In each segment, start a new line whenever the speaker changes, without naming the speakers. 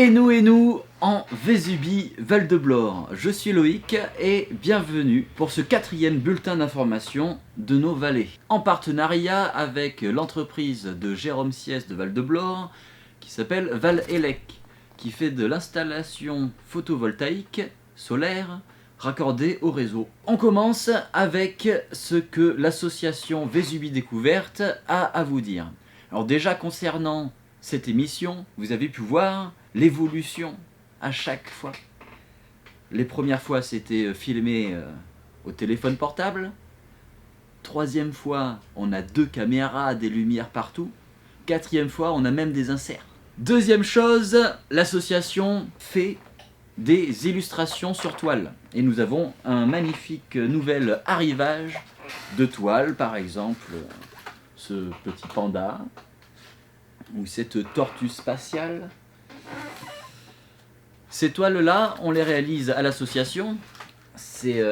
Et nous en Vésubie Val-de-Blore. Je suis Loïc et bienvenue pour ce 4e bulletin d'information de nos vallées. En partenariat avec l'entreprise de Jérôme Siès de Val-de-Blore qui s'appelle Val-Elec, qui fait de l'installation photovoltaïque solaire raccordée au réseau. On commence avec ce que l'association Vésubie Découverte a à vous dire. Alors déjà concernant cette émission, vous avez pu voir l'évolution à chaque fois. Les premières fois, c'était filmé au téléphone portable. 3e fois, on a 2 caméras, des lumières partout. 4e fois, on a même des inserts. 2e chose, l'association fait des illustrations sur toile. Et nous avons un magnifique nouvel arrivage de toile, par exemple ce petit panda ou cette tortue spatiale. Ces toiles-là, on les réalise à l'association. C'est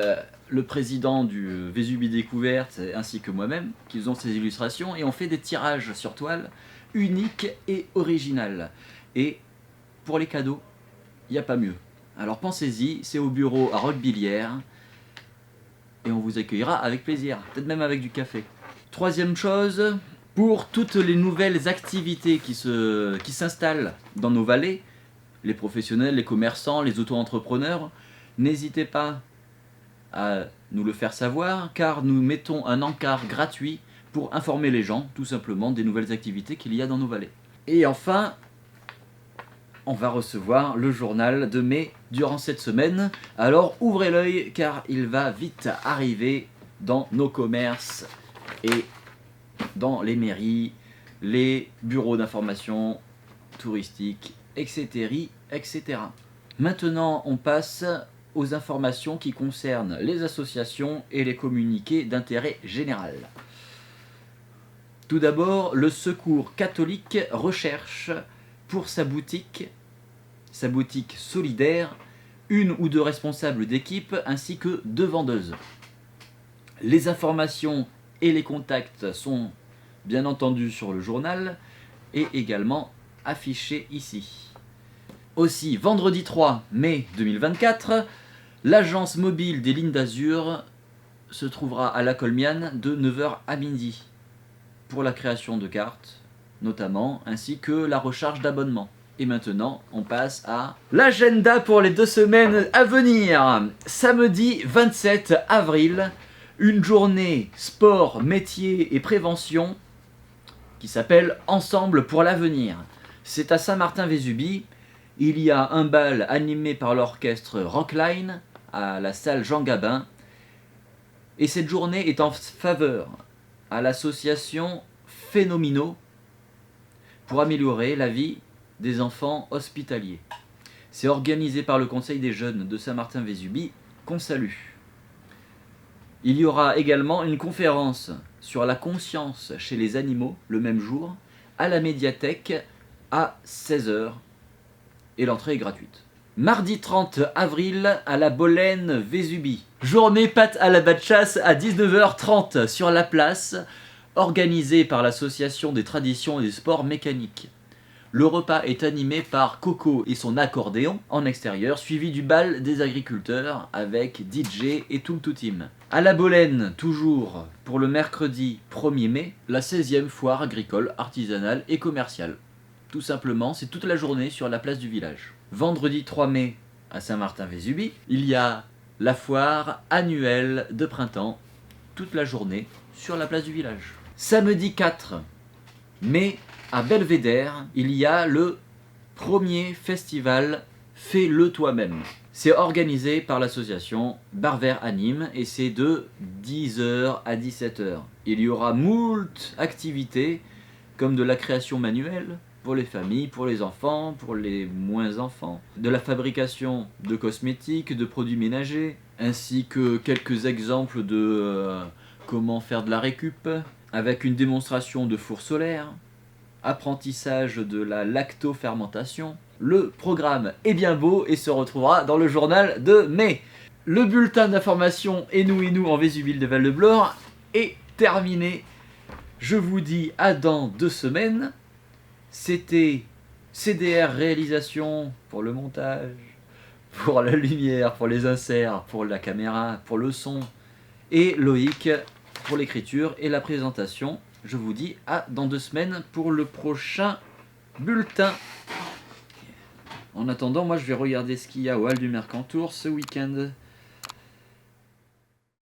le président du Vésubie Découverte ainsi que moi-même qui faisons ces illustrations et on fait des tirages sur toile uniques et originales. Et pour les cadeaux, il n'y a pas mieux. Alors pensez-y, c'est au bureau à Roquebillière et on vous accueillera avec plaisir, peut-être même avec du café. 3e chose, pour toutes les nouvelles activités qui s'installent dans nos vallées, les professionnels, les commerçants, les auto-entrepreneurs, n'hésitez pas à nous le faire savoir, car nous mettons un encart gratuit pour informer les gens, tout simplement, des nouvelles activités qu'il y a dans nos vallées. Et enfin, on va recevoir le journal de mai durant cette semaine. Alors ouvrez l'œil, car il va vite arriver dans nos commerces et dans les mairies, les bureaux d'information touristique, etc., etc. Maintenant, on passe aux informations qui concernent les associations et les communiqués d'intérêt général. Tout d'abord, le Secours catholique recherche pour sa boutique solidaire, 1 ou 2 responsables d'équipe ainsi que 2 vendeuses. Les informations et les contacts sont bien entendu sur le journal et également affichés ici. Aussi, vendredi 3 mai 2024, l'agence mobile des lignes d'Azur se trouvera à La Colmiane de 9h à midi pour la création de cartes, notamment, ainsi que la recharge d'abonnement. Et maintenant, on passe à l'agenda pour les 2 semaines à venir. Samedi 27 avril, une journée sport, métier et prévention qui s'appelle Ensemble pour l'avenir. C'est à Saint-Martin-Vésubie. Il y a un bal animé par l'orchestre Rockline à la salle Jean Gabin. Et cette journée est en faveur à l'association Phénoménaux pour améliorer la vie des enfants hospitaliers. C'est organisé par le Conseil des jeunes de Saint-Martin-Vésubie qu'on salue. Il y aura également une conférence sur la conscience chez les animaux le même jour à la médiathèque à 16h et l'entrée est gratuite. Mardi 30 avril à la Bolène Vésubie. Journée pâte à la bas de chasse à 19h30 sur la place, organisée par l'association des traditions et des sports mécaniques. Le repas est animé par Coco et son accordéon en extérieur, suivi du bal des agriculteurs avec DJ et tout le team. À la Bolène, toujours pour le mercredi 1er mai, la 16e foire agricole, artisanale et commerciale. Tout simplement, c'est toute la journée sur la place du village. Vendredi 3 mai, à Saint-Martin-Vésubie, il y a la foire annuelle de printemps, toute la journée sur la place du village. Samedi 4 mai, à Belvédère, il y a le 1er festival Fais-le toi-même. C'est organisé par l'association Barvert Anime et c'est de 10h à 17h. Il y aura moult activités comme de la création manuelle pour les familles, pour les enfants, pour les moins enfants, de la fabrication de cosmétiques, de produits ménagers, ainsi que quelques exemples de comment faire de la récup, avec une démonstration de four solaire, apprentissage de la lactofermentation. Le programme est bien beau et se retrouvera dans le journal de mai. Le bulletin d'information et nous en Vésubie de Val-de-Blore est terminé. Je vous dis à dans 2 semaines. C'était CDR réalisation pour le montage, pour la lumière, pour les inserts, pour la caméra, pour le son, et Loïc pour l'écriture et la présentation. Je vous dis à dans 2 semaines pour le prochain bulletin. En attendant, moi je vais regarder ce qu'il y a au Hall du Mercantour ce week-end.